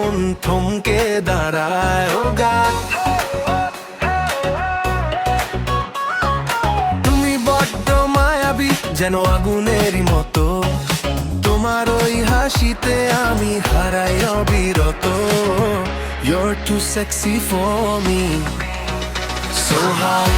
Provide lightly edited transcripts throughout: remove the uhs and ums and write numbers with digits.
মন থমকে দাঁড়ায় ও গান। তুমি বড্ড মায়াবী যেন আগুনেরই মতো, তোমার ওই হাসিতে আমি হারাই অবিরত। You're too sexy for me, so hot.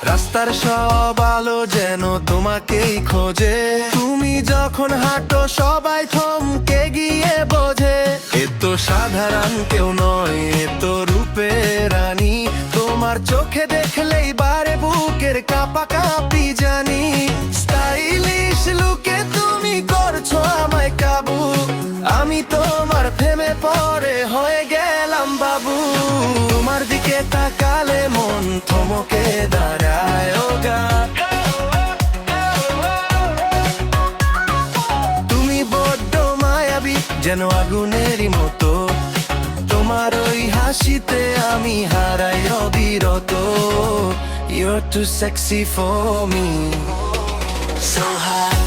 রাস্তার সব আলো যেন তোমাকেই খোঁজে, তুমি যখন হাঁটো সবাই থমকে গিয়ে বোঝে। এ তো সাধারণ কেউ নয়, এ তো রূপের রানী, তোমার চোখে দেখলেই বারে বুকের কাঁপাকাঁপি জানি। স্টাইলিশ লুকে তুমি করছো আমায় কাবু, আমি তোমার প্রেমে পড়ে হয়ে গেলাম বাবু। তোমার দিকে তাকালে মন থমকে দাঁড়ায় ও গান। তুমি বড্ড মায়াবী যেন আগুনেরই মতো, তোমার ওই হাসিতে আমি হারাই অবিরত। You're too sexy for me, so hot.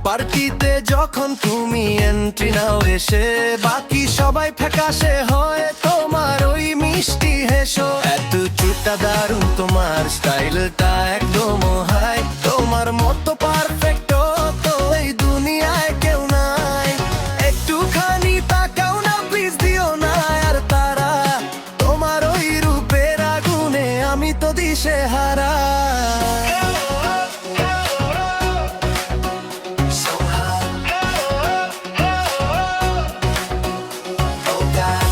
পার্টিতে যখন তুমি এন্ট্রি নাও এসে, বাকি সবাই ফ্যাকাশে হয় তোমার ওই মিষ্টি হেসো। এতটা দারুণ তোমার স্টাইলটা একদম হাই, তোমার মতো পারফেক্ট তো এই দুনিয়ায় কেউ নাই। একটুখানি তাকাও না প্লিজ, দিও না আর তারা, তোমার ওই রূপের আগুনে আমি তো দিশে হারা। God.